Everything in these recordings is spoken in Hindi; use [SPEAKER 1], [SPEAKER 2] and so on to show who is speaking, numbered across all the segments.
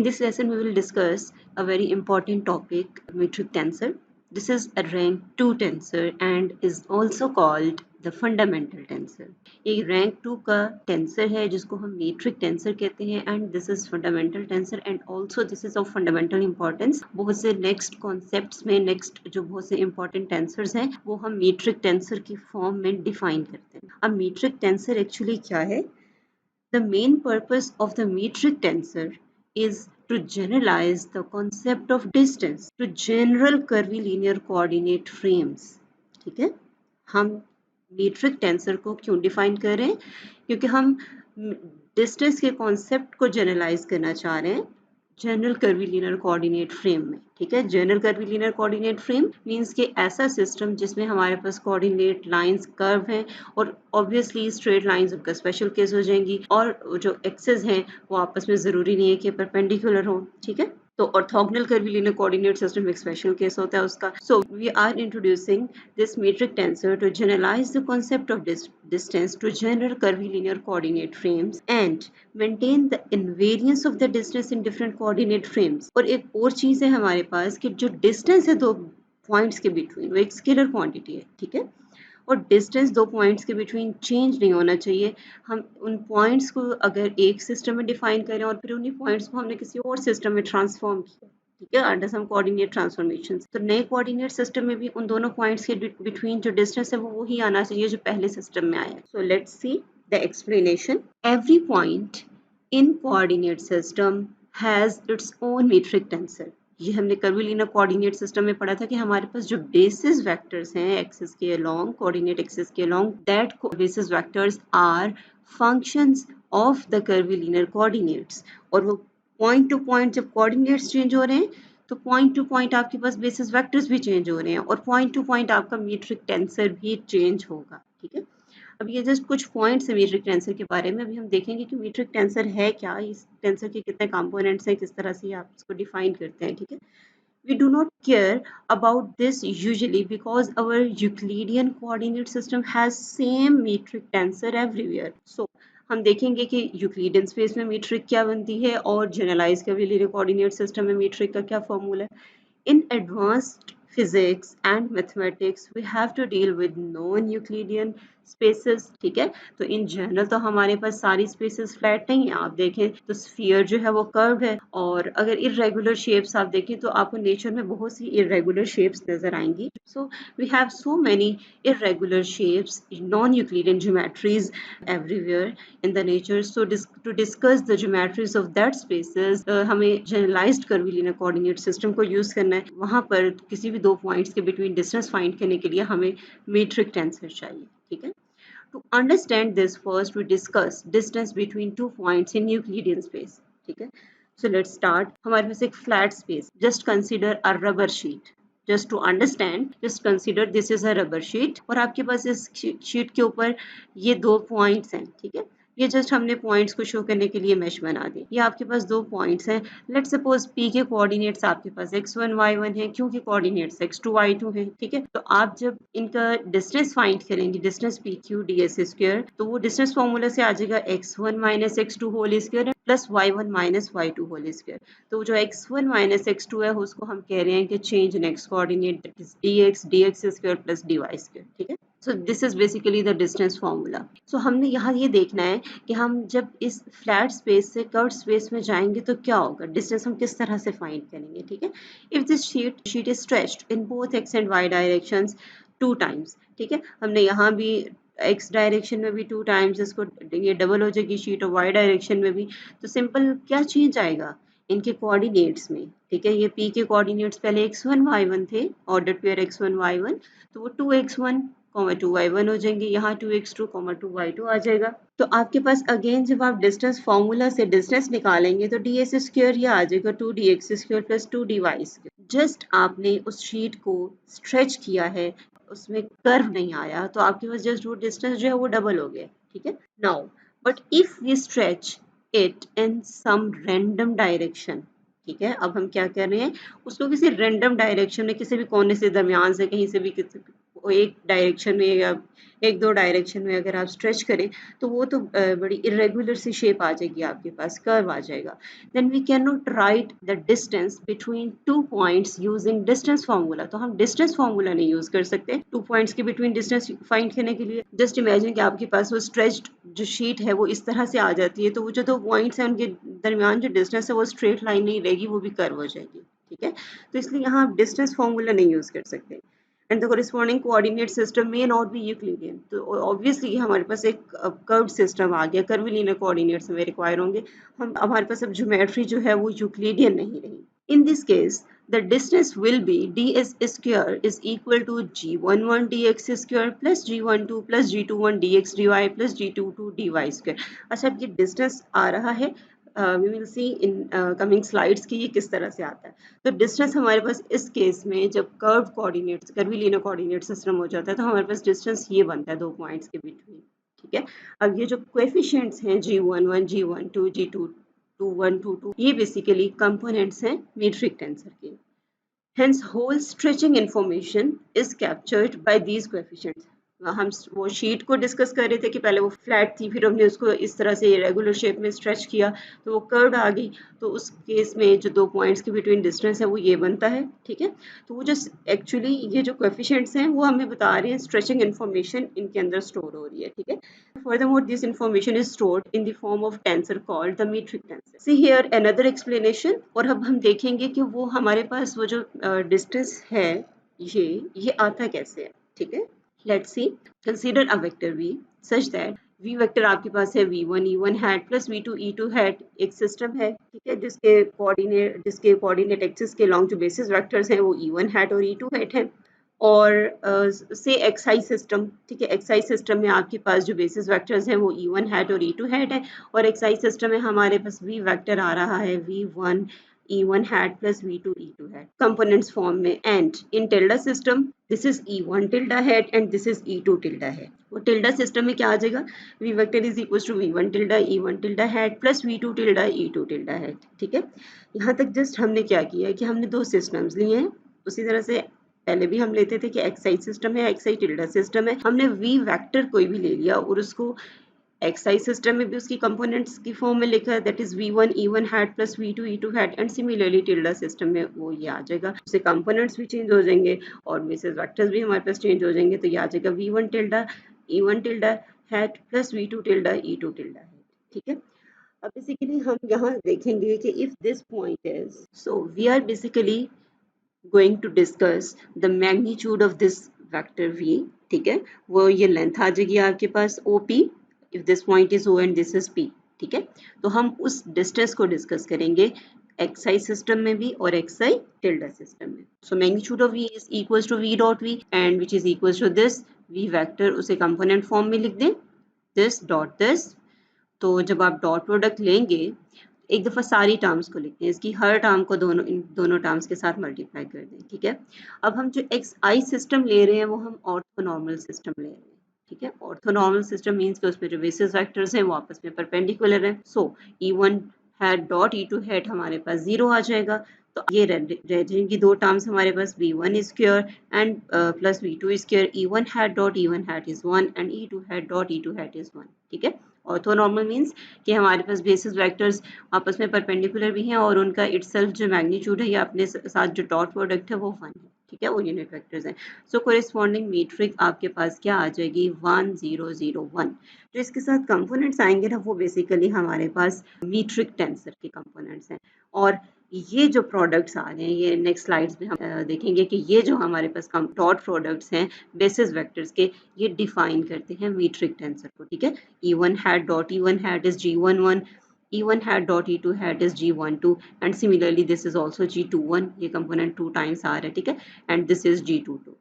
[SPEAKER 1] In this lesson, we will discuss a very important topic, metric tensor. This is a rank 2 tensor and is also called the fundamental tensor. ये rank 2 का tensor है जिसको हम metric tensor कहते हैं and this is fundamental tensor and also this is of fundamental importance. बहुत से next concepts में next जो बहुत से important tensors हैं वो हम metric tensor की form में define करते हैं. अब metric tensor actually क्या है? The main purpose of the metric tensor is to generalize the concept of distance to general curvilinear coordinate frames. ठीक है, हम metric tensor को क्यों डिफाइन कर रहे हैं? क्योंकि हम डिस्टेंस के कॉन्सेप्ट को जनरलाइज करना चाह रहे हैं जनरल कर्वीलिनियर कोऑर्डिनेट फ्रेम में. ठीक है, general curvilinear coordinate frame means कि ऐसा सिस्टम जिसमें हमारे पास कोऑर्डिनेट लाइंस कर्व हैं और ऑब्वियसली स्ट्रेट लाइंस उनका स्पेशल केस हो जाएंगी और जो एक्सेस हैं वो आपस में ज़रूरी नहीं है कि परपेंडिकुलर हो. ठीक है, तो ऑर्थोगोनल कर्वीलिनियर कोऑर्डिनेट सिस्टम एक स्पेशल केस होता है उसका. So we are introducing this metric tensor to generalize the concept of distance to general curvilinear coordinate frames and maintain the invariance of the distance in different coordinate frames. और एक और चीज़ है हमारे पास कि जो डिस्टेंस है दो पॉइंट्स के बिटवीन वो एक स्केलर क्वांटिटी है. ठीक है, और डिस्टेंस दो पॉइंट्स के बिटवीन चेंज नहीं होना चाहिए. हम उन पॉइंट्स को अगर एक सिस्टम में डिफाइन करें और फिर उन्हीं पॉइंट्स को हमने किसी और सिस्टम में ट्रांसफॉर्म किया, ठीक है, अंडर सम कोऑर्डिनेट ट्रांसफॉर्मेशन, तो नए कोऑर्डिनेट सिस्टम में भी उन दोनों पॉइंट्स के बिटवीन जो डिस्टेंस है वो वही आना चाहिए जो पहले सिस्टम में आया. So let's see the explanation. Every point in coordinate system has its own metric tensor. ये हमने कर्वीलिनियर कोऑर्डिनेट सिस्टम में पढ़ा था कि हमारे पास जो बेसिस वेक्टर्स हैं एक्सिस के अलोंग, कोऑर्डिनेट एक्सिस के along, that basis vectors are functions of the curvilinear coordinates. और वो पॉइंट टू पॉइंट जब कोऑर्डिनेट्स चेंज हो रहे हैं तो पॉइंट टू पॉइंट आपके पास बेसिस वेक्टर्स भी चेंज हो रहे हैं और पॉइंट टू पॉइंट आपका मीट्रिक टेंसर भी चेंज होगा. ठीक है, अब ये जस्ट कुछ पॉइंट्स है मीट्रिक टेंसर के बारे में. अभी हम देखेंगे कि मीट्रिक टेंसर है क्या, इस टेंसर के कितने कंपोनेंट्स हैं, किस तरह से आप इसको डिफाइन करते हैं. ठीक है, we do not care about this usually because our Euclidean coordinate system has same metric tensor everywhere. So हम देखेंगे कि यूक्लिडियन स्पेस में मीट्रिक क्या बनती है और जनरलाइज कर्वीलिनियर कोऑर्डिनेट सिस्टम में मीट्रिक का क्या फॉर्मूला है. In advanced physics and mathematics, we have to deal with non-Euclidean spaces. ठीक है, तो इन जनरल तो हमारे पास सारी स्पेसेस फ्लैट नहीं है. आप देखें तो स्फीयर जो है वो कर्व है और अगर इरेगुलर शेप्स आप देखें तो आपको नेचर में बहुत सी इरेगुलर शेप्स नजर आएंगी. So we have so many irregular shapes, non-Euclidean geometries everywhere in the nature. So to discuss the geometries of that spaces, हमें generalized curvilinear coordinate system को यूज करना है. वहां पर किसी भी दो पॉइंट्स के बिटवीन डिस्टेंस फाइंड करने के लिए हमें मीट्रिक टेंसर चाहिए. ठीक है, to understand this first we discuss distance between two points in Euclidean space. ठीक है, so let's start. हमारे पास एक flat space, just consider a rubber sheet. Just to understand, just consider this is a rubber sheet और आपके पास इस शीट के ऊपर ये दो पॉइंट्स हैं. ठीक है, ये जस्ट हमने पॉइंट्स को शो करने के लिए मेश बना दी. ये आपके पास दो पॉइंट्स हैं. लेट्स सपोज P के कोऑर्डिनेट्स आपके पास x1 y1 है क्योंकि कोऑर्डिनेट्स x2 y2 हैं. ठीक है, तो आप जब इनका डिस्टेंस फाइंड करेंगे, डिस्टेंस PQ ds स्क्वायर, तो वो डिस्टेंस फॉर्मूला से आ जाएगा x1 minus x2 whole square plus y1 minus y2 whole square. तो जो x1 माइनस x2 है उसको हम कह रहे हैं कि change in x coordinate dx square plus dy square. ठीक है, so this is basically the distance formula. सो हमने यहाँ ये देखना है कि हम जब इस फ्लैट स्पेस से कर्व्ड स्पेस में जाएंगे तो क्या होगा, डिस्टेंस हम किस तरह से फाइंड करेंगे. ठीक है, if this sheet is stretched in both x and y directions 2 times. ठीक है, हमने यहाँ भी x डायरेक्शन में भी 2 टाइम्स, इसको ये डबल हो जाएगी शीट और y डायरेक्शन में भी. तो सिंपल क्या चेंज आएगा इनके कोऑर्डिनेट्स में. ठीक है, ये P के कोऑर्डिनेट्स पहले x1 y1 थे, ऑर्डर पेयर x1 y1, तो वो 2x1 2y1 हो जाएंगे. यहाँ 2x2 2y2 आ जाएगा. तो आपके पास अगेन जब आप डिस्टेंस फॉर्मूला से डिस्टेंस निकालेंगे तो ds स्क्वायर ये आ जाएगा 2dx square plus 2dy square. Just आपने उस शीट को स्ट्रेच किया है, उसमें कर्व नहीं आया, तो आपके पास जस्ट वो डिस्टेंस जो है वो डबल हो गया. ठीक है, now but if we stretch it in some random direction. ठीक है, अब हम क्या कर रहे हैं, उसको किसी रैंडम डायरेक्शन में किसी भी कोने से, दरमियान से, कहीं से भी, किसी एक डायरेक्शन में या एक दो डायरेक्शन में अगर आप स्ट्रेच करें तो वो तो बड़ी इरेगुलर सी शेप आ जाएगी, आपके पास कर्व आ जाएगा। Then we can not write the distance between two points using distance formula. तो हम डिस्टेंस फार्मूला नहीं यूज कर सकते टू पॉइंट्स के बिटवीन डिस्टेंस फाइंड करने के लिए। जस्ट इमेजिन कि आपके पास वो स्ट्रेच्ड जो शीट है वो इस तरह से आ जाती है, तो वो जो दो पॉइंट्स हैं उनके दरमियान जो डिस्टेंस है वो स्ट्रेट लाइन नहीं रहेगी, वो भी कर्व हो जाएगी। ठीक है, तो इसलिए यहाँ आप डिस्टेंस फार्मूला नहीं यूज कर सकते। And the corresponding coordinate system may not be Euclidean. तो ऑब्वियसली हमारे पास एक कर्व सिस्टम आ गया, कर्विलिनियर कोऑर्डिनेट्स हमें रिक्वायर होंगे। हम हमारे पास अब ज्योमेट्री जो है वो यूक्लिडियन नहीं रही। In this case, the distance will be ds square is equal to g11 dx square plus g12 plus g21 dx dy plus g22 dy square। अच्छा, अब ये डिस्टेंस आ रहा है, we will see in coming slides कि ये किस तरह से आता है। तो डिस्टेंस हमारे पास इस केस में जब curve coordinates curvilinear coordinate system हो जाता है तो हमारे पास डिस्टेंस ये बनता है दो पॉइंट्स के बिटवीन। ठीक है, अब ये जो कोएफिशिएंट्स हैं g11 g12 g21 22, ये बेसिकली कंपोनेंट्स हैं मीट्रिक टेंसर के। Hence, whole stretching information is captured by these coefficients। हम वो शीट को डिस्कस कर रहे थे कि पहले वो फ्लैट थी, फिर हमने उसको इस तरह से रेगुलर शेप में स्ट्रेच किया तो वो कर्व्ड आ गई। तो उस केस में जो दो पॉइंट्स के बिटवीन डिस्टेंस है वो ये बनता है। ठीक है, तो वो जो एक्चुअली ये जो कोएफिशिएंट्स हैं वो हमें बता रहे हैं स्ट्रेचिंग इन्फॉर्मेशन इनके अंदर स्टोर हो रही है। ठीक है, furthermore this information is stored in the form of tensor called the metric tensor। see here another explanation। और अब हम देखेंगे कि वो हमारे पास वो जो डिस्टेंस है ये आता कैसे है। ठीक है, let's see, consider a vector v such that v vector आपके पास है v1 e1 hat plus v2 e2 hat। एक सिस्टम है, ठीक है, जिसके कोऑर्डिनेट एक्सिस के लॉन्ग जो बेसिस वेक्टर्स हैं वो e1 hat और e2 hat है। और से एक्साई सिस्टम, ठीक है, एक्साई सिस्टम में आपके पास जो बेसिस वेक्टर्स हैं वो e1 hat और e2 hat है। और एक्साई सिस्टम में हमारे पास v वेक्टर आ रहा है v1 e1 hat plus v2 e2 hat components form में। And in tilde system this is e1 tilde hat and this is e2 tilde hat। वो टिल्डा सिस्टम में क्या आ जाएगा, v vector is equal to v1 tilde e1 tilde hat plus v2 tilde e2 tilde hat। ठीक है, यहाँ तक जस्ट हमने क्या किया कि हमने दो सिस्टम्स लिए हैं। उसी तरह से पहले भी हम लेते थे कि एक्साई सिस्टम है, एक्साई टिल्डा सिस्टम है, हमने v वेक्टर कोई भी ले लिया और उसको एक्साई सिस्टम में भी उसकी कंपोनेंट्स की फॉर्म में लिखा है, that is v1 e1 hat plus v2 e2 hat। And similarly tilde system में वो ये आ जाएगा, उससे कंपोनेंट्स भी चेंज हो जाएंगे और बेसिस वेक्टर्स भी हमारे पास चेंज हो जाएंगे। तो ये आ जाएगा v1 tilde e1 tilde hat plus v2 tilde e2 tilde hat। ठीक है, अब बेसिकली हम यहाँ देखेंगे कि if this point is, so we are basically going to discuss the magnitude of this vector v। ठीक है, वो ये लेंथ आ जाएगी आपके पास OP if this point is O and this is P। ठीक है, तो हम उस डिस्टेंस को डिस्कस करेंगे एक्साई सिस्टम में भी और एक्साई टिल्डा सिस्टम में। So magnitude of v is equals to v dot v and which is equals to this v vector, उसे कंपोनेंट फॉर्म में लिख दें दिस डॉट दिस। तो जब आप डॉट प्रोडक्ट लेंगे एक दफ़ा सारी टर्म्स को लिखते हैं, इसकी हर टर्म को इन दोनों टर्म्स के साथ मल्टीप्लाई कर दें। ठीक है, अब हम जो एक्स आई सिस्टम ले रहे हैं वो हम ऑर्थोनॉर्मल सिस्टम ले रहे हैं। ठीक है, ऑर्थोनॉर्मल सिस्टम मीन्स कि उसमें जो बेसिस वेक्टर्स हैं वो आपस में परपेंडिकुलर हैं। सो e1 hat dot e2 hat हमारे पास 0 आ जाएगा। तो ये रह जाएंगी दो टर्म्स हमारे पास v1 square and plus v2 square. e1 hat dot e1 hat is 1 and e2 hat dot e2 hat is 1। ठीक है, ऑर्थोनॉर्मल मीन्स कि हमारे पास बेसिस वेक्टर्स आपस में परपेंडिकुलर भी हैं और उनका इटसेल्फ जो मैग्नीट्यूड है या अपने साथ जो डॉट प्रोडक्ट है वो 1 है। ठीक है, वो यूनिट वेक्टर्स हैं। सो कोरिस्पॉन्डिंग मीट्रिक आपके पास क्या आ जाएगी 1 0 0 1। जो इसके साथ कंपोनेंट्स आएंगे ना वो बेसिकली हमारे पास मीट्रिक टेंसर के कंपोनेंट्स हैं। और ये जो प्रोडक्ट्स आ रहे हैं ये नेक्स्ट स्लाइड्स में हम देखेंगे कि ये जो हमारे पास डॉट प्रोडक्ट्स हैं बेसिस वेक्टर्स के, ये डिफाइन करते हैं मीट्रिक टेंसर को। ठीक है, e1 hat dot e1 hat is g11, e1 hat dot e2 hat is g12 and similarly this is also g21, ये कंपोनेंट 2 टाइम्स आ रहा है। ठीक है, एंड दिस इज g22।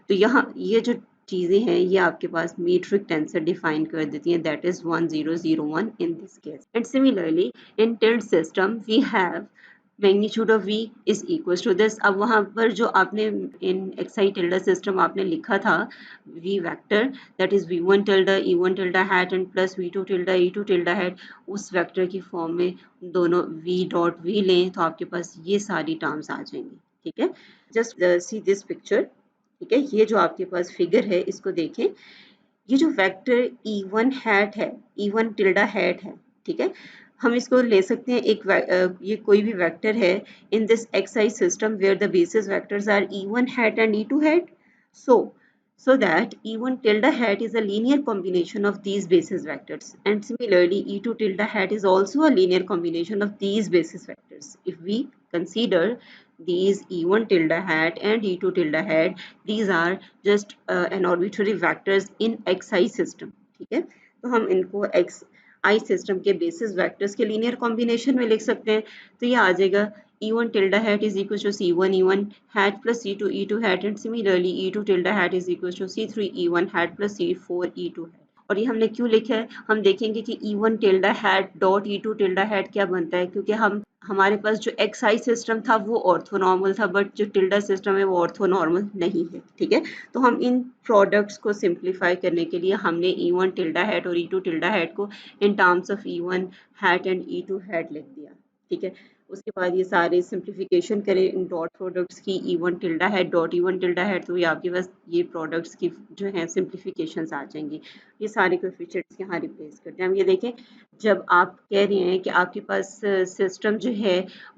[SPEAKER 1] तो यहाँ ये जो चीजें हैं ये आपके पास मीट्रिक टेंसर डिफाइन कर देती हैं, that is 1 0 0 1 in this case. And similarly in tilde system we have magnitude of v is equal to this. अब वहाँ पर जो आपने इन एक्साई टिल्डा सिस्टम आपने लिखा था v vector, that is v1 tilde e1 tilde hat and plus v2 tilde e2 tilde hat, उस वेक्टर की फॉर्म में दोनों v डॉट v लें तो आपके पास ये सारी टर्म्स आ जाएंगी। ठीक है, जस्ट सी दिस पिक्चर। ठीक है, ये जो आपके पास फिगर है इसको देखें, ये जो वेक्टर E1 हैट है, E1 टिल्डा हैट है, ठीक है, हम इसको ले सकते हैं ये कोई भी वेक्टर है in this xi system where the basis vectors are E1 hat and E2 hat, so that E1 tilde hat is a linear combination of these basis vectors, and similarly E2 tilde hat is also a linear combination of these basis vectors. If we consider these E1 tilde hat and E2 tilde hat, these are just an arbitrary vectors in xi system, ठीक है, तो हम इनको xi system के basis vectors के linear combination में लिख सकते हैं, तो ये आ जाएगा E1 tilde hat is equals to C1 E1 hat plus C2 E2 hat, and similarly E2 tilde hat is equals to C3 E1 hat plus C4 E2 hat. और ये हमने क्यों लिखा है, हम देखेंगे कि E1 tilde hat dot E2 tilde hat क्या बनता है, क्योंकि हमारे पास जो xi सिस्टम था वो ऑर्थोनॉर्मल था, बट जो टिल्डा सिस्टम है वो ऑर्थोनॉर्मल नहीं है, ठीक है, तो हम इन प्रोडक्ट्स को सिंप्लीफाई करने के लिए हमने E1 tilde hat और E2 tilde hat को in terms of E1 hat and E2 hat लिख दिया, ठीक है, उसके बाद ये सारे सिंप्लीफिकेशन करें इन डॉट प्रोडक्ट्स की, E1 tilde hat dot E1 tilde hat, तो ये आपके पास ये प्रोडक्ट्स की जो है सिंप्लीफिकेशंस आ जाएंगी, ये सारे कोएफिशिएंट्स यहाँ रिप्लेस करते हैं। हम ये देखें, जब आप कह रहे हैं कि आपके पास सिस्टम जो है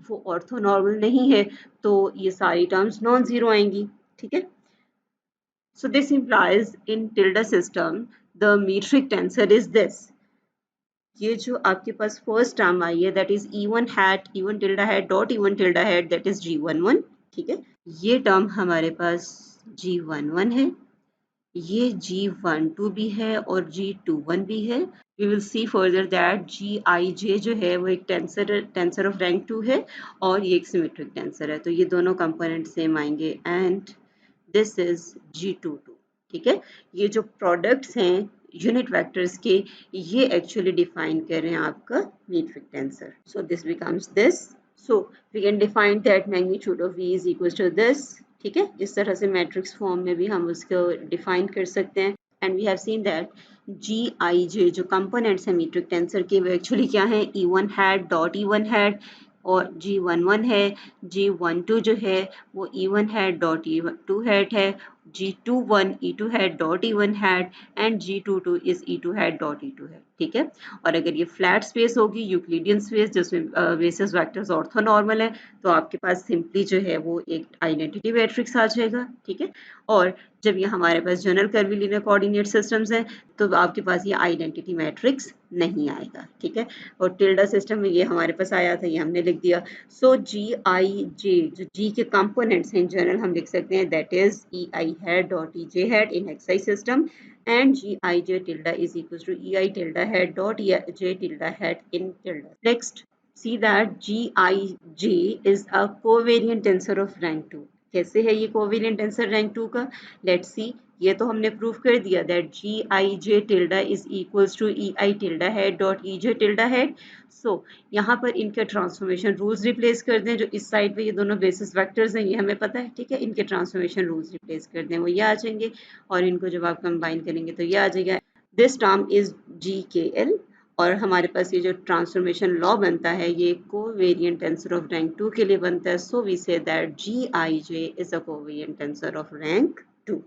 [SPEAKER 1] वो ऑर्थोनॉर्मल नहीं है, तो ये सारी टर्म्स नॉन जीरो आएंगी, ठीक है, so this implies in tilde system the metric tensor is this, ये जो आपके पास फर्स्ट टर्म आई है that is E1 hat E1 tilde hat dot E1 tilde hat that is G11, ठीक है, ये टर्म हमारे पास G11 है, ये G12 भी है और G21 भी है। We will see further that Gij जो है वो एक टेंसर ऑफ रैंक 2 है और ये एक सिमेट्रिक टेंसर है, तो ये दोनों कंपोनेंट सेम आएंगे एंड दिस इज G22, ठीक है, ये जो प्रोडक्ट्स हैं यूनिट वेक्टर्स के, ये एक्चुअली डिफाइन कर रहे हैं आपका metric tensor, so this becomes this, so we can define that magnitude of V is equal to this, ठीक है, इस तरह से मैट्रिक्स फॉर्म में भी हम उसको डिफाइन कर सकते हैं, and we have seen that Gij जो कंपोनेंट्स हैं मीट्रिक टेंसर के वो एक्चुअली क्या है, E1 hat dot E1 hat और G11 है, G12 जो है वो E1 hat dot E2 hat है, G21 E2 hat dot E1 hat and G22 is E2 hat dot E2 hat, ठीक है, और अगर ये फ्लैट स्पेस होगी यूक्लिडियन स्पेस जिसमें बेसिस वेक्टर्स ऑर्थोनॉर्मल है, तो आपके पास सिंपली जो है वो एक आइडेंटिटी मैट्रिक्स आ जाएगा, ठीक है, और जब ये हमारे पास जनरल कर्वीलिनियर कोऑर्डिनेट सिस्टम्स हैं तो आपके पास ये आइडेंटिटी मैट्रिक्स नहीं आएगा, ठीक है, और टिल्डा सिस्टम में ये हमारे पास आया था, ये हमने लिख दिया, सो Gij जो G के कंपोनेंट्स हैं इन जनरल हम लिख सकते हैं that is EI hat dot EJ hat in xi system and Gij tilde is equals to EI tilde hat dot EJ tilde hat in tilde. Next, see that Gij is a covariant tensor of rank 2. कैसे है ये कोवेरिएंट टेंसर रैंक 2 का, लेट्स सी, ये तो हमने प्रूफ कर दिया that Gij tilde is equals to EI tilde hat dot EJ tilde hat, so यहाँ पर इनके ट्रांसफॉर्मेशन रूल्स रिप्लेस कर दें, जो इस साइड पे ये दोनों बेसिस वेक्टर्स हैं ये हमें पता है, ठीक है, इनके ट्रांसफॉर्मेशन रूल्स रिप्लेस कर दें वो ये आ जाएंगे, और इनको जब आप कंबाइन करेंगे तो ये आ जाएगा, दिस टर्म इज GKL, और हमारे पास ये जो ट्रांसफॉर्मेशन लॉ बनता है ये कोवेरिएंट टेंसर ऑफ रैंक 2 के लिए बनता है, so we say that Gij is a covariant tensor of rank 2।